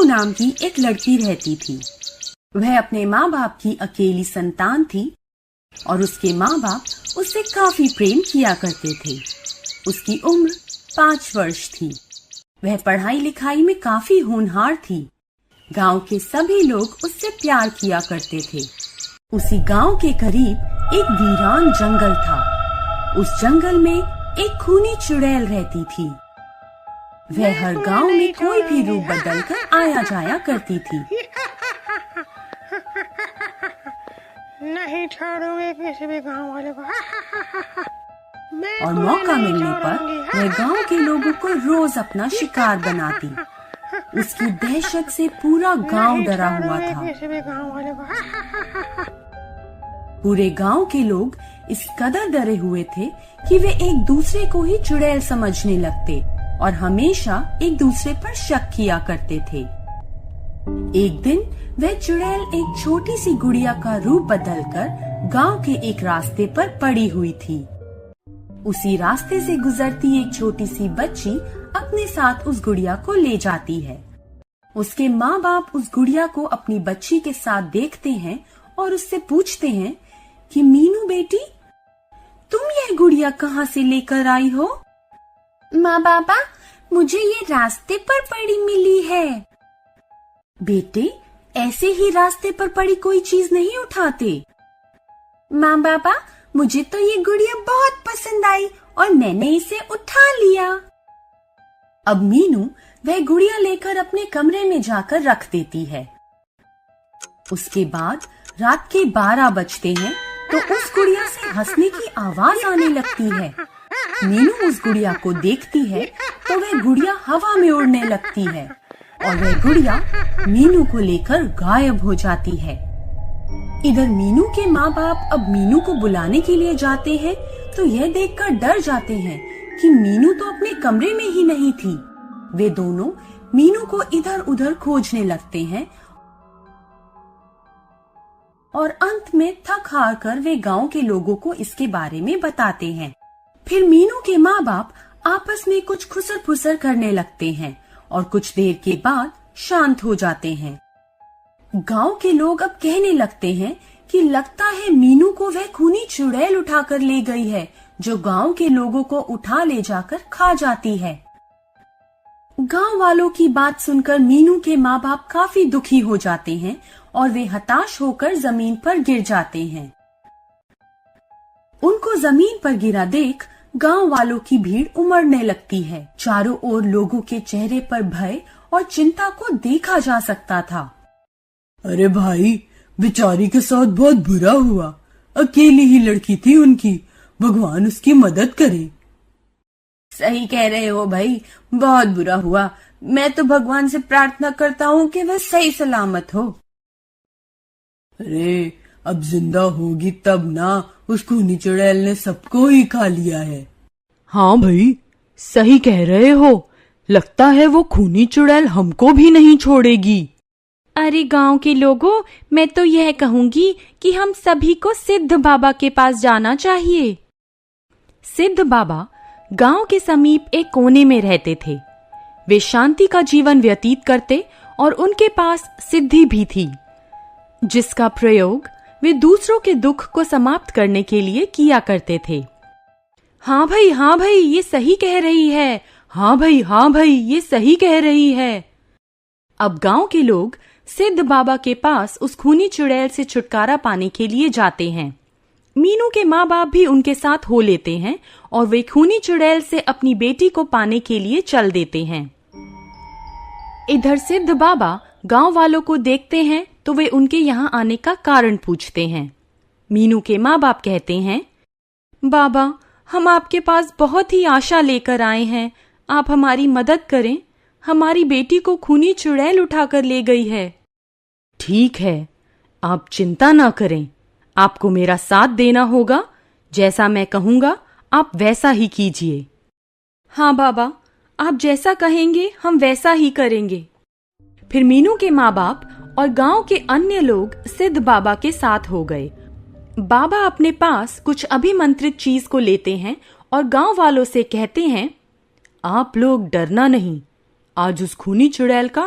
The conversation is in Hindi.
नाम की एक लड़की रहती थी। वह अपने माँ बाप की अकेली संतान थी और उसके माँ बाप उससे काफी प्रेम किया करते थे। उसकी उम्र 5 वर्ष थी। वह पढ़ाई लिखाई में काफी होनहार थी। गांव के सभी लोग उससे प्यार किया करते थे। उसी गांव के करीब एक वीरान जंगल था। उस जंगल में एक खूनी चुड़ैल रहती थी। वह हर गांव में कोई भी रूप बदलकर आया जाया करती थी। नहीं छोड़ूंगी किसी भी गांव वाले को। और मौका मिलने पर वह गांव के लोगों को रोज अपना शिकार बनाती। उसकी दहशत से पूरा गांव डरा हुआ था। पूरे गांव के लोग इस कदर डरे हुए थे कि वे एक दूसरे को ही चुड़ैल समझने लगते और हमेशा एक दूसरे पर शक किया करते थे। एक दिन वह चुड़ैल एक छोटी सी गुड़िया का रूप बदलकर गांव के एक रास्ते पर पड़ी हुई थी। उसी रास्ते से गुजरती एक छोटी सी बच्ची अपने साथ उस गुड़िया को ले जाती है। उसके माँ बाप उस गुड़िया को अपनी बच्ची के साथ देखते हैं और उससे पूछते हैं कि मीनू बेटी, तुम यह गुड़िया कहाँ से लेकर आई हो? माँ बाबा, मुझे ये रास्ते पर पड़ी मिली है। बेटे, ऐसे ही रास्ते पर पड़ी कोई चीज नहीं उठाते। माँ बाबा, मुझे तो ये गुड़िया बहुत पसंद आई और मैंने इसे उठा लिया। अब मीनू वह गुड़िया लेकर अपने कमरे में जाकर रख देती है। उसके बाद रात के 12 बजते हैं तो उस गुड़िया से हंसने की आवाज आने लगती है। मीनू उस गुड़िया को देखती है तो वह गुड़िया हवा में उड़ने लगती है और वह गुड़िया मीनू को लेकर गायब हो जाती है। इधर मीनू के माँ बाप अब मीनू को बुलाने के लिए जाते हैं तो यह देखकर डर जाते हैं कि मीनू तो अपने कमरे में ही नहीं थी। वे दोनों मीनू को इधर उधर खोजने लगते हैं और अंत में थक हार कर वे गांव के लोगों को इसके बारे में बताते हैं। फिर मीनू के माँ बाप आपस में कुछ खुसर फुसर करने लगते हैं और कुछ देर के बाद शांत हो जाते हैं। गांव के लोग अब कहने लगते हैं कि लगता है मीनू को वह खूनी चुड़ैल उठाकर ले गई है जो गांव के लोगों को उठा ले जाकर खा जाती है। गांव वालों की बात सुनकर मीनू के माँ बाप काफी दुखी हो जाते हैं और वे हताश होकर जमीन पर गिर जाते हैं। उनको जमीन पर गिरा देख गांव वालों की भीड़ उमड़ने लगती है। चारों ओर लोगों के चेहरे पर भय और चिंता को देखा जा सकता था। अरे भाई, बेचारी के साथ बहुत बुरा हुआ। अकेली ही लड़की थी उनकी, भगवान उसकी मदद करे। सही कह रहे हो भाई, बहुत बुरा हुआ। मैं तो भगवान से प्रार्थना करता हूँ कि वह सही सलामत हो। अरे अब जिंदा होगी तब ना, उस खूनी चुड़ैल ने सबको ही खा लिया है। हाँ भाई, सही कह रहे हो। लगता है वो खूनी चुड़ैल हमको भी नहीं छोड़ेगी। अरे गांव के लोगों, मैं तो यह कहूंगी कि हम सभी को सिद्ध बाबा के पास जाना चाहिए। सिद्ध बाबा गांव के समीप एक कोने में रहते थे। वे शांति का जीवन व्यतीत करते और उनके पास सिद्धि भी थी, जिसका प्रयोग वे दूसरों के दुख को समाप्त करने के लिए किया करते थे। हाँ भाई, ये सही कह रही है। हाँ भाई, ये सही कह रही है। अब गांव के लोग सिद्ध बाबा के पास उस खूनी चुड़ैल से छुटकारा पाने के लिए जाते हैं। मीनू के माँ बाप भी उनके साथ हो लेते हैं और वे खूनी चुड़ैल से अपनी बेटी को पाने के लिए चल देते हैं। इधर सिद्ध बाबा गांव वालों को देखते हैं तो वे उनके यहाँ आने का कारण पूछते हैं। मीनू के माँ बाप कहते हैं, बाबा, हम आपके पास बहुत ही आशा लेकर आए हैं। आप हमारी मदद करें। हमारी बेटी को खूनी चुड़ैल उठाकर ले गई है। ठीक है, आप चिंता ना करें। आपको मेरा साथ देना होगा। जैसा मैं कहूँगा आप वैसा ही कीजिए। हाँ बाबा, आप जैसा कहेंगे हम वैसा ही करेंगे। फिर मीनू के माँ बाप और गांव के अन्य लोग सिद्ध बाबा के साथ हो गए। बाबा अपने पास कुछ अभिमंत्रित चीज को लेते हैं और गांव वालों से कहते हैं, आप लोग डरना नहीं। आज उस खूनी चुड़ैल का